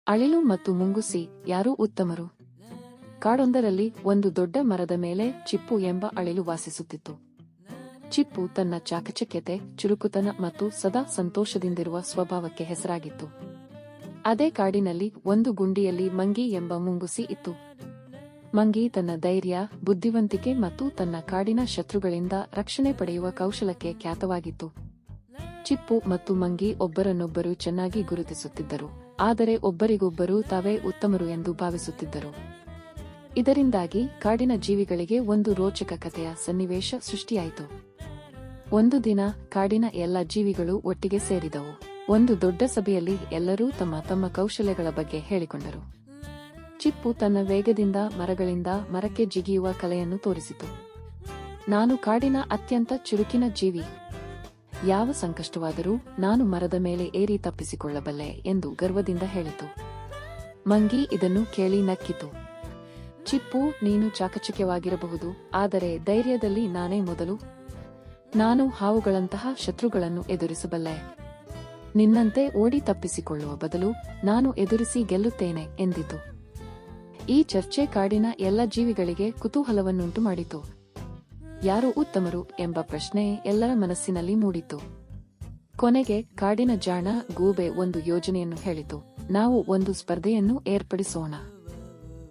ಅಳಿಲು ಮತ್ತು ಮುಂಗುಸಿ ಯಾರು ಉತ್ತಮರು? ಕಾಡೊಂದರಲ್ಲಿ ಒಂದು ದೊಡ್ಡ ಮರದ ಮೇಲೆ ಚಿಪ್ಪು ಎಂಬ ಅಳಿಲು ವಾಸಿಸುತ್ತಿತ್ತು. ಚಿಪ್ಪು ತನ್ನ ಚಾಕಚಕ್ಯತೆ, ಚುರುಕುತನ ಮತ್ತು ಸದಾ ಸಂತೋಷದಿಂದಿರುವ ಸ್ವಭಾವಕ್ಕೆ ಹೆಸರಾಗಿತ್ತು. ಅದೇ ಕಾಡಿನಲ್ಲಿ ಒಂದು ಗುಂಡಿಯಲ್ಲಿ ಮಂಗಿ ಎಂಬ ಮುಂಗುಸಿ ಇತ್ತು. ಮಂಗಿ ತನ್ನ ಧೈರ್ಯ, ಬುದ್ಧಿವಂತಿಕೆ ಮತ್ತು ತನ್ನ ಕಾಡಿನ ಶತ್ರುಗಳಿಂದ ರಕ್ಷಣೆ ಪಡೆಯುವ ಕೌಶಲಕ್ಕೆ ಖ್ಯಾತವಾಗಿತ್ತು. ಚಿಪ್ಪು ಮತ್ತು ಮಂಗಿ ಒಬ್ಬರನ್ನೊಬ್ಬರು ಚೆನ್ನಾಗಿ ಗುರುತಿಸುತ್ತಿದ್ದರು, ಆದರೆ ಒಬ್ಬರಿಗೊಬ್ಬರು ತಾವೇ ಉತ್ತಮರು ಎಂದು ಭಾವಿಸುತ್ತಿದ್ದರು. ಇದರಿಂದಾಗಿ ಕಾಡಿನ ಜೀವಿಗಳಿಗೆ ಒಂದು ರೋಚಕ ಕಥೆಯ ಸನ್ನಿವೇಶ ಸೃಷ್ಟಿಯಾಯಿತು. ಒಂದು ದಿನ ಕಾಡಿನ ಎಲ್ಲ ಜೀವಿಗಳು ಒಟ್ಟಿಗೆ ಸೇರಿದವು. ಒಂದು ದೊಡ್ಡ ಸಭೆಯಲ್ಲಿ ಎಲ್ಲರೂ ತಮ್ಮ ತಮ್ಮ ಕೌಶಲ್ಯಗಳ ಬಗ್ಗೆ ಹೇಳಿಕೊಂಡರು. ಚಿಪ್ಪು ತನ್ನ ವೇಗದಿಂದ ಮರಗಳಿಂದ ಮರಕ್ಕೆ ಜಿಗಿಯುವ ಕಲೆಯನ್ನು ತೋರಿಸಿತು. ನಾನು ಕಾಡಿನ ಅತ್ಯಂತ ಚುರುಕಿನ ಜೀವಿ. ಯಾವ ಸಂಕಷ್ಟವಾದರೂ ನಾನು ಮರದ ಮೇಲೆ ಏರಿ ತಪ್ಪಿಸಿಕೊಳ್ಳಬಲ್ಲೆ ಎಂದು ಗರ್ವದಿಂದ ಹೇಳಿತು. ಮಂಗಿ ಇದನ್ನು ಕೇಳಿ ನಕ್ಕಿತು. ಚಿಪ್ಪು, ನೀನು ಚಾಕಚಕ್ಯವಾಗಿರಬಹುದು, ಆದರೆ ಧೈರ್ಯದಲ್ಲಿ ನಾನೇ ಮೊದಲು. ನಾನು ಹಾವುಗಳಂತಹ ಶತ್ರುಗಳನ್ನು ಎದುರಿಸಬಲ್ಲೆ. ನಿನ್ನಂತೆ ಓಡಿ ತಪ್ಪಿಸಿಕೊಳ್ಳುವ ಬದಲು ನಾನು ಎದುರಿಸಿ ಗೆಲ್ಲುತ್ತೇನೆ ಎಂದಿತು. ಈ ಚರ್ಚೆ ಕಾಡಿನ ಎಲ್ಲ ಜೀವಿಗಳಿಗೆ ಕುತೂಹಲವನ್ನುಂಟು ಮಾಡಿತು. ಯಾರು ಉತ್ತಮರು ಎಂಬ ಪ್ರಶ್ನೆ ಎಲ್ಲರ ಮನಸ್ಸಿನಲ್ಲಿ ಮೂಡಿತು. ಕೊನೆಗೆ ಕಾಡಿನ ಜಾಣ ಗೂಬೆ ಒಂದು ಯೋಜನೆಯನ್ನು ಹೇಳಿತು. ನಾವು ಒಂದು ಸ್ಪರ್ಧೆಯನ್ನು ಏರ್ಪಡಿಸೋಣ.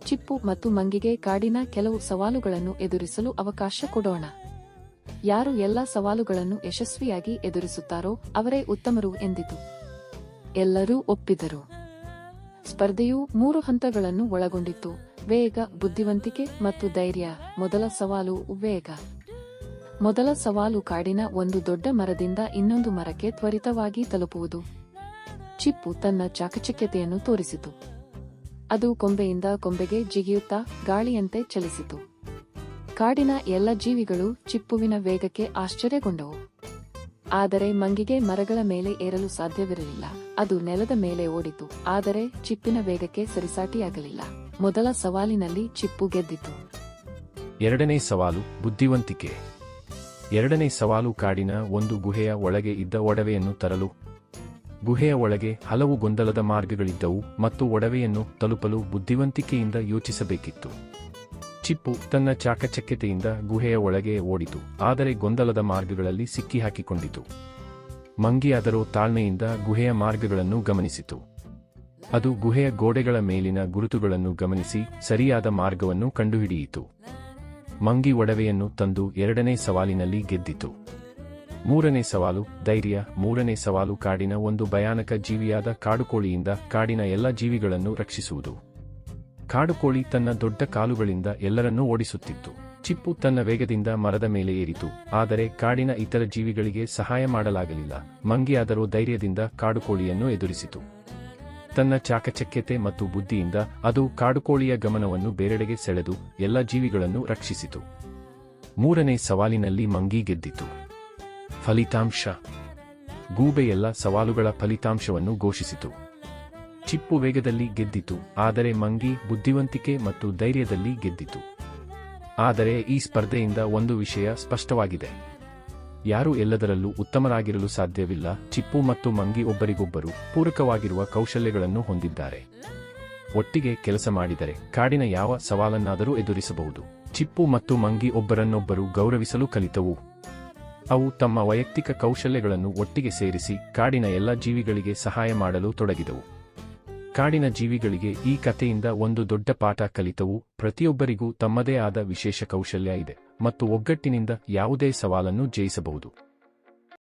ಚಿಪ್ಪು ಮತ್ತು ಮಂಗಿಗೆ ಕಾಡಿನ ಕೆಲವು ಸವಾಲುಗಳನ್ನು ಎದುರಿಸಲು ಅವಕಾಶ ಕೊಡೋಣ. ಯಾರು ಎಲ್ಲ ಸವಾಲುಗಳನ್ನು ಯಶಸ್ವಿಯಾಗಿ ಎದುರಿಸುತ್ತಾರೋ ಅವರೇ ಉತ್ತಮರು ಎಂದಿತು. ಎಲ್ಲರೂ ಒಪ್ಪಿದರು. ಸ್ಪರ್ಧೆಯು 3 ಹಂತಗಳನ್ನು ಒಳಗೊಂಡಿತ್ತು: ವೇಗ, ಬುದ್ಧಿವಂತಿಕೆ ಮತ್ತು ಧೈರ್ಯ. ಮೊದಲ ಸವಾಲು ವೇಗ. ಮೊದಲ ಸವಾಲು ಕಾಡಿನ ಒಂದು ದೊಡ್ಡ ಮರದಿಂದ ಇನ್ನೊಂದು ಮರಕ್ಕೆ ತ್ವರಿತವಾಗಿ ತಲುಪುವುದು. ಚಿಪ್ಪು ತನ್ನ ಚಾಕಚಕ್ಯತೆಯನ್ನು ತೋರಿಸಿತು. ಅದು ಕೊಂಬೆಯಿಂದ ಕೊಂಬೆಗೆ ಜಿಗಿಯುತ್ತಾ ಗಾಳಿಯಂತೆ ಚಲಿಸಿತು. ಕಾಡಿನ ಎಲ್ಲ ಜೀವಿಗಳು ಚಿಪ್ಪುವಿನ ವೇಗಕ್ಕೆ ಆಶ್ಚರ್ಯಗೊಂಡವು. ಆದರೆ ಮಂಗಿಗೆ ಮರಗಳ ಮೇಲೆ ಏರಲು ಸಾಧ್ಯವಿರಲಿಲ್ಲ. ಅದು ನೆಲದ ಮೇಲೆ ಓಡಿತು, ಆದರೆ ಚಿಪ್ಪಿನ ವೇಗಕ್ಕೆ ಸರಿಸಾಟಿಯಾಗಲಿಲ್ಲ. ಮೊದಲ ಸವಾಲಿನಲ್ಲಿ ಚಿಪ್ಪು ಗೆದ್ದಿತು. ಎರಡನೇ ಸವಾಲು ಬುದ್ಧಿವಂತಿಕೆ. ಎರಡನೇ ಸವಾಲು ಕಾಡಿನ ಒಂದು ಗುಹೆಯ ಒಳಗೆ ಇದ್ದ ಒಡವೆಯನ್ನು ತರಲು. ಗುಹೆಯ ಒಳಗೆ ಹಲವು ಗೊಂದಲದ ಮಾರ್ಗಗಳಿದ್ದವು ಮತ್ತು ಒಡವೆಯನ್ನು ತಲುಪಲು ಬುದ್ಧಿವಂತಿಕೆಯಿಂದ ಯೋಚಿಸಬೇಕಿತ್ತು. ಚಿಪ್ಪು ತನ್ನ ಚಾಕಚಕ್ಯತೆಯಿಂದ ಗುಹೆಯ ಒಳಗೆ ಓಡಿತು, ಆದರೆ ಗೊಂದಲದ ಮಾರ್ಗಗಳಲ್ಲಿ ಸಿಕ್ಕಿಹಾಕಿಕೊಂಡಿತು. ಮಂಗಿಯಾದರೂ ತಾಳ್ಮೆಯಿಂದ ಗುಹೆಯ ಮಾರ್ಗಗಳನ್ನು ಗಮನಿಸಿತು. ಅದು ಗುಹೆಯ ಗೋಡೆಗಳ ಮೇಲಿನ ಗುರುತುಗಳನ್ನು ಗಮನಿಸಿ ಸರಿಯಾದ ಮಾರ್ಗವನ್ನು ಕಂಡುಹಿಡಿಯಿತು. ಮಂಗಿ ಒಡವೆಯನ್ನು ತಂದು ಎರಡನೇ ಸವಾಲಿನಲ್ಲಿ ಗೆದ್ದಿತು. ಮೂರನೇ ಸವಾಲು ಧೈರ್ಯ. ಮೂರನೇ ಸವಾಲು ಕಾಡಿನ ಒಂದು ಭಯಾನಕ ಜೀವಿಯಾದ ಕಾಡುಕೋಳಿಯಿಂದ ಕಾಡಿನ ಎಲ್ಲ ಜೀವಿಗಳನ್ನು ರಕ್ಷಿಸುವುದು. ಕಾಡುಕೋಳಿ ತನ್ನ ದೊಡ್ಡ ಕಾಲುಗಳಿಂದ ಎಲ್ಲರನ್ನೂ ಓಡಿಸುತ್ತಿತ್ತು. ಚಿಪ್ಪು ತನ್ನ ವೇಗದಿಂದ ಮರದ ಮೇಲೆ ಏರಿತು, ಆದರೆ ಕಾಡಿನ ಇತರ ಜೀವಿಗಳಿಗೆ ಸಹಾಯ ಮಾಡಲಾಗಲಿಲ್ಲ. ಮಂಗಿಯಾದರೂ ಧೈರ್ಯದಿಂದ ಕಾಡುಕೋಳಿಯನ್ನು ಎದುರಿಸಿತು. ತನ್ನ ಚಾಕಚಕ್ಯತೆ ಮತ್ತು ಬುದ್ಧಿಯಿಂದ ಅದು ಕಾಡುಕೋಳಿಯ ಗಮನವನ್ನು ಬೇರೆಡೆಗೆ ಸೆಳೆದು ಎಲ್ಲ ಜೀವಿಗಳನ್ನು ರಕ್ಷಿಸಿತು. ಮೂರನೇ ಸವಾಲಿನಲ್ಲಿ ಮಂಗಿ ಗೆದ್ದಿತು. ಫಲಿತಾಂಶ. ಗೂಬೆ ಎಲ್ಲ ಸವಾಲುಗಳ ಫಲಿತಾಂಶವನ್ನು ಘೋಷಿಸಿತು. ಚಿಪ್ಪು ವೇಗದಲ್ಲಿ ಗೆದ್ದಿತು, ಆದರೆ ಮಂಗಿ ಬುದ್ಧಿವಂತಿಕೆ ಮತ್ತು ಧೈರ್ಯದಲ್ಲಿ ಗೆದ್ದಿತು. ಆದರೆ ಈ ಸ್ಪರ್ಧೆಯಿಂದ ಒಂದು ವಿಷಯ ಸ್ಪಷ್ಟವಾಗಿದೆ: ಯಾರೂ ಎಲ್ಲದರಲ್ಲೂ ಉತ್ತಮರಾಗಿರಲು ಸಾಧ್ಯವಿಲ್ಲ. ಚಿಪ್ಪು ಮತ್ತು ಮಂಗಿ ಒಬ್ಬರಿಗೊಬ್ಬರು ಪೂರಕವಾಗಿರುವ ಕೌಶಲ್ಯಗಳನ್ನು ಹೊಂದಿದ್ದಾರೆ. ಒಟ್ಟಿಗೆ ಕೆಲಸ ಮಾಡಿದರೆ ಕಾಡಿನ ಯಾವ ಸವಾಲನ್ನಾದರೂ ಎದುರಿಸಬಹುದು. ಚಿಪ್ಪು ಮತ್ತು ಮಂಗಿ ಒಬ್ಬರನ್ನೊಬ್ಬರು ಗೌರವಿಸಲು ಕಲಿತವು. ಅವು ತಮ್ಮ ವೈಯಕ್ತಿಕ ಕೌಶಲ್ಯಗಳನ್ನು ಒಟ್ಟಿಗೆ ಸೇರಿಸಿ ಕಾಡಿನ ಎಲ್ಲ ಜೀವಿಗಳಿಗೆ ಸಹಾಯ ಮಾಡಲು ತೊಡಗಿದವು. ಕಾಡಿನ ಜೀವಿಗಳಿಗೆ ಈ ಕಥೆಯಿಂದ ಒಂದು ದೊಡ್ಡ ಪಾಠ ಕಲಿತವು: ಪ್ರತಿಯೊಬ್ಬರಿಗೂ ತಮ್ಮದೇ ಆದ ವಿಶೇಷ ಕೌಶಲ್ಯ ಇದೆ ಮತ್ತು ಒಗ್ಗಟ್ಟಿನಿಂದ ಯಾವುದೇ ಸವಾಲನ್ನು ಜಯಿಸಬಹುದು.